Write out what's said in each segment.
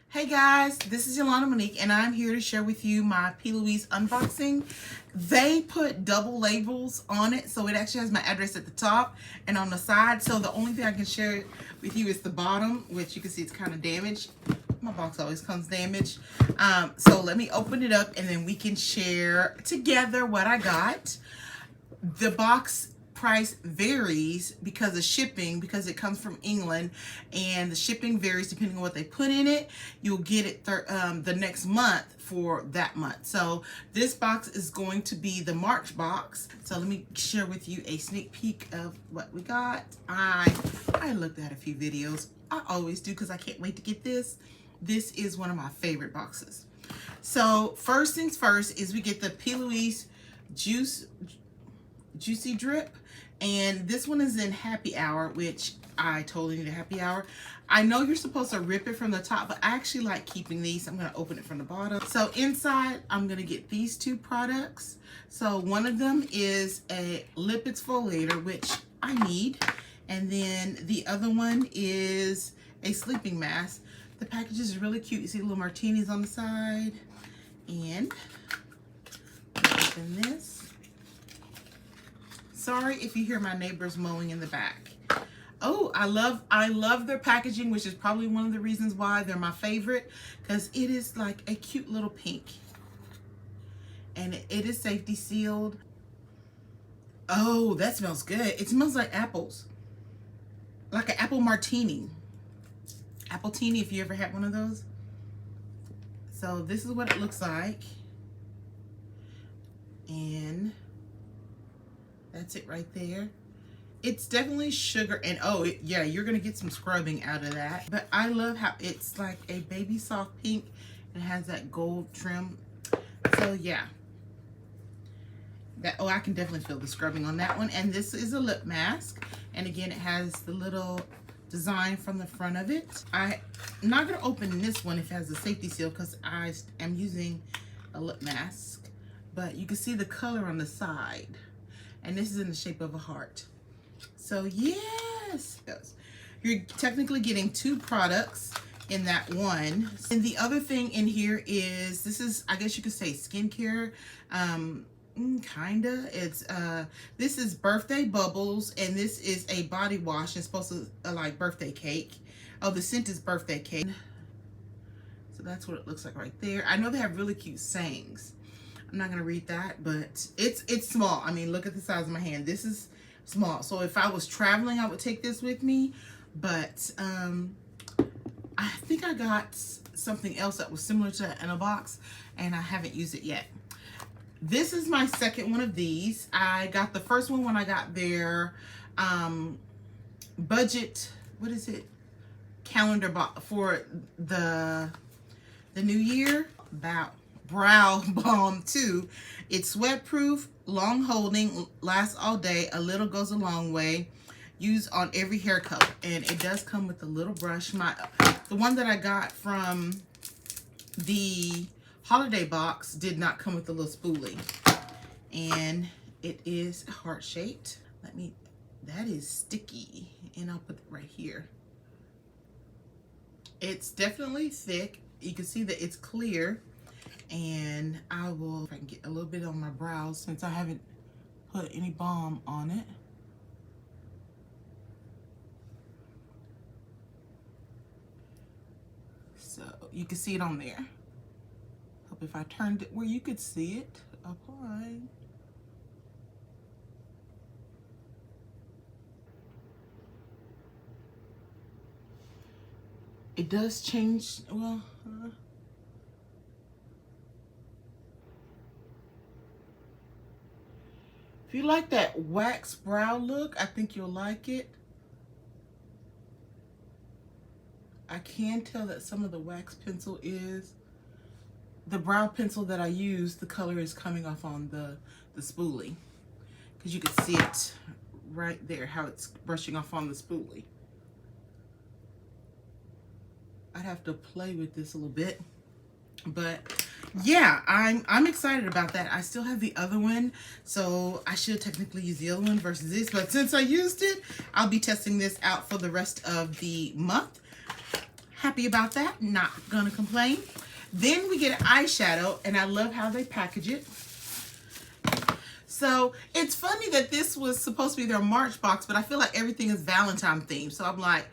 Hey guys, this is Yolanda Monique and I'm here to share with you my P Louise unboxing. They put double labels on it, so it actually has my address at the top and on the side. So the only thing I can share with you is the bottom, which you can see it's kind of damaged. My box always comes damaged. So let me open it up and then we can share together what I got. The box price varies because of shipping, because it comes from England, and the shipping varies depending on what they put in it. You'll get it the next month for that month. So this box is going to be the March box. So let me share with you a sneak peek of what we got. I looked at a few videos. I always do because I can't wait to get this. This is one of my favorite boxes. So first things first is we get the P Louise Juicy Drip, and this one is in happy hour, which I totally need a happy hour. I know you're supposed to rip it from the top, but I actually like keeping these. I'm going to open it from the bottom. So inside, I'm going to get these two products. So one of them is a lip exfoliator, which I need, and then the other one is a sleeping mask. The package is really cute. You see the little martinis on the side, and open this. Sorry if you hear my neighbors mowing in the back. Oh, I love their packaging, which is probably one of the reasons why they're my favorite, because it is like a cute little pink. And it is safety sealed. Oh, that smells good. It smells like apples. Like an apple martini. Apple-tini, if you ever had one of those. So this is what it looks like. And that's it right there. It's definitely sugar, and yeah, you're gonna get some scrubbing out of that. But I love how it's like a baby soft pink and has that gold trim. So yeah, I can definitely feel the scrubbing on that one. And this is a lip mask, and again, it has the little design from the front of it. I'm not gonna open this one if it has a safety seal because I am using a lip mask, but you can see the color on the side. And this is in the shape of a heart. So yes, you're technically getting two products in that one. And the other thing in here is, this is, I guess you could say, skincare, kinda. It's this is Birthday Bubbles, and this is a body wash. It's supposed to like birthday cake. Oh, the scent is birthday cake. So that's what it looks like right there. I know they have really cute sayings. I'm not gonna read that, but it's small. I mean, look at the size of my hand. This is small. So if I was traveling, I would take this with me. But I think I got something else that was similar to that in a box, and I haven't used it yet. This is my second one of these. I got the first one when I got their budget, what is it? Calendar box for the new year. Brow Balm 2. It's sweat proof, long holding, lasts all day, a little goes a long way, used on every hair color. And it does come with a little brush. The one that I got from the holiday box did not come with the little spoolie. And it is heart shaped. That is sticky, and I'll put it right here. It's definitely thick. You can see that it's clear. And I will, if I can get a little bit on my brows since I haven't put any balm on it. So you can see it on there. Hope if I turned it where you could see it applied. It does change, well, if you like that wax brow look, I think you'll like it. I can tell that some of the wax pencil is, the brow pencil that I use, the color is coming off on the spoolie. Because you can see it right there, how it's brushing off on the spoolie. I'd have to play with this a little bit. But yeah, I'm excited about that. I still have the other one, so I should technically use the other one versus this. But since I used it, I'll be testing this out for the rest of the month. Happy about that, not gonna complain. Then we get an eyeshadow, and I love how they package it. So it's funny that this was supposed to be their March box, but I feel like everything is Valentine themed. So I'm like,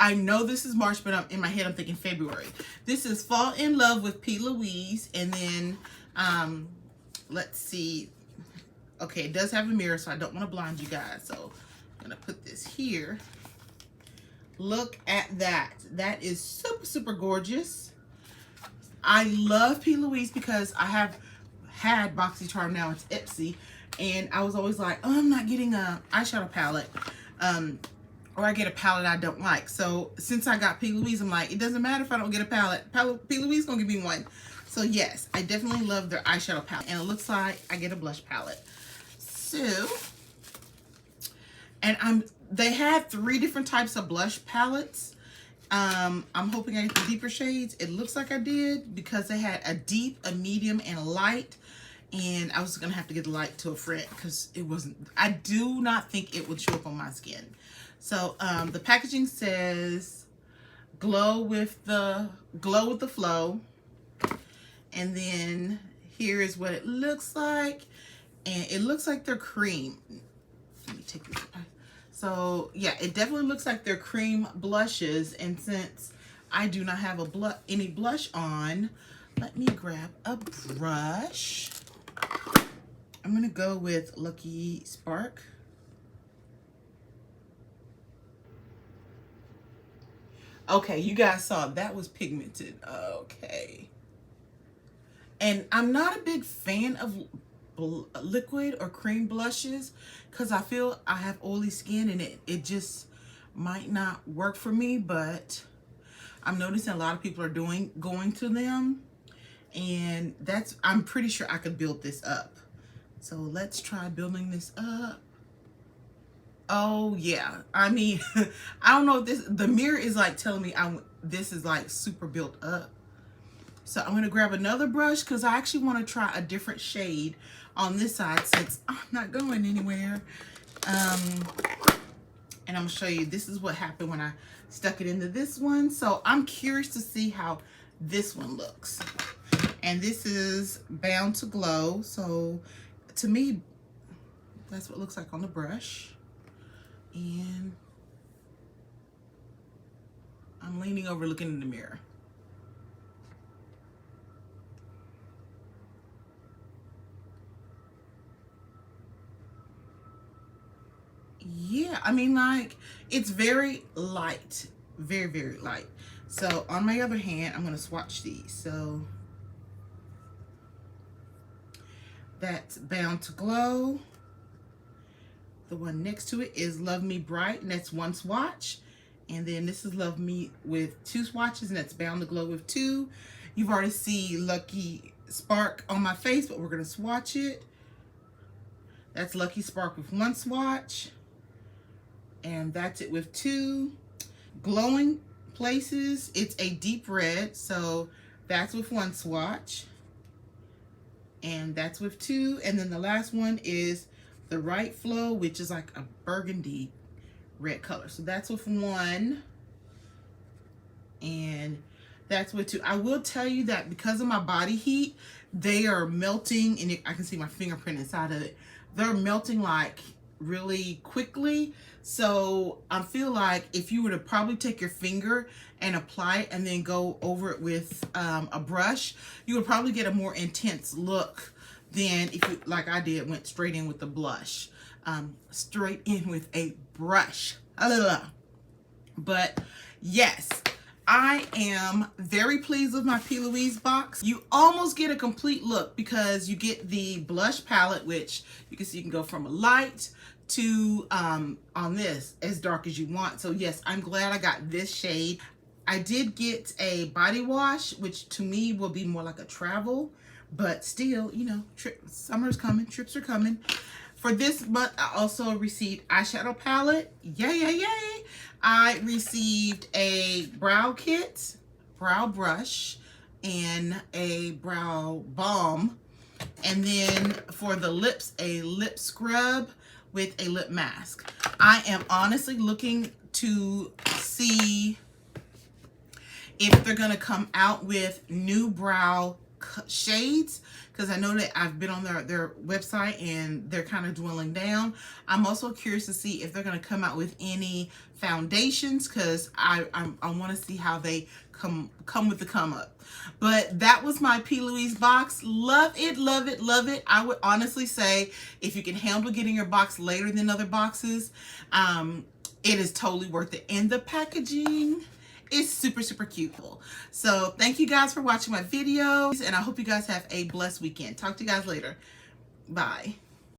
I know this is March, but in my head I'm thinking February. This is Fall in Love with P Louise, and then let's see. Okay, it does have a mirror, so I don't want to blind you guys. So I'm gonna put this here. Look at that. That is super, super gorgeous. I love P Louise because I have had BoxyCharm, now it's Ipsy, and I was always like, oh, I'm not getting a eyeshadow palette, or I get a palette I don't like. So since I got P Louise, I'm like, it doesn't matter if I don't get a palette. P Louise gonna give me one. So yes, I definitely love their eyeshadow palette, and it looks like I get a blush palette. So, and they had 3 different types of blush palettes. I'm hoping I get the deeper shades. It looks like I did because they had a deep, a medium, and a light. And I was gonna have to get the light to a friend because it wasn't, I do not think it would show up on my skin. So the packaging says glow with the flow. And then here is what it looks like. And it looks like they're cream. Let me take this. So yeah, it definitely looks like they're cream blushes. And since I do not have any blush on, let me grab a brush. I'm gonna go with Lucky Spark. Okay, you guys saw that was pigmented. Okay. And I'm not a big fan of liquid or cream blushes because I feel I have oily skin and it just might not work for me, but I'm noticing a lot of people are going to them, and I'm pretty sure I could build this up. So let's try building this up. Oh yeah, I mean, I don't know if the mirror is like telling me this is like super built up. So I'm gonna grab another brush because I actually want to try a different shade on this side since I'm not going anywhere. And I'm gonna show you, this is what happened when I stuck it into this one. So I'm curious to see how this one looks. And this is Bound to Glow. So to me, that's what it looks like on the brush. And I'm leaning over looking in the mirror. Yeah, I mean, like, it's very light, very, very light. So on my other hand, I'm going to swatch these. So that's Bound to Glow. The one next to it is Love Me Bright, and that's 1 swatch. And then this is Love Me with 2 swatches, and that's Bound to Glow with 2. You've already seen Lucky Spark on my face, but we're going to swatch it. That's Lucky Spark with 1 swatch. And that's it with 2. Glowing Places, it's a deep red, so that's with 1 swatch. And that's with 2. And then the last one is the Right Flow, which is like a burgundy red color. So that's with 1. And that's with 2. I will tell you that because of my body heat, they are melting, and I can see my fingerprint inside of it. They're melting like really quickly. So I feel like if you were to probably take your finger and apply it and then go over it with a brush, you would probably get a more intense look than if you, like I did, went straight in with the blush. Straight in with a brush. But yes, I am very pleased with my P Louise box. You almost get a complete look because you get the blush palette, which you can see you can go from a light to on this as dark as you want. So yes, I'm glad I got this shade. I did get a body wash, which to me will be more like a travel, but still, you know, summer's coming, trips are coming. For this month, I also received eyeshadow palette. Yay, yay, yay. I received a brow kit, brow brush, and a brow balm. And then for the lips, a lip scrub with a lip mask. I am honestly looking to see if they're going to come out with new brow shades, because I know that I've been on their website and they're kind of dwindling down. I'm also curious to see if they're going to come out with any foundations, because I want to see how they come with the come up. But that was my P Louise box. Love it, love it, love it. I would honestly say if you can handle getting your box later than other boxes, it is totally worth it. And the packaging is super, super cute. So thank you guys for watching my videos, and I hope you guys have a blessed weekend. Talk to you guys later. Bye.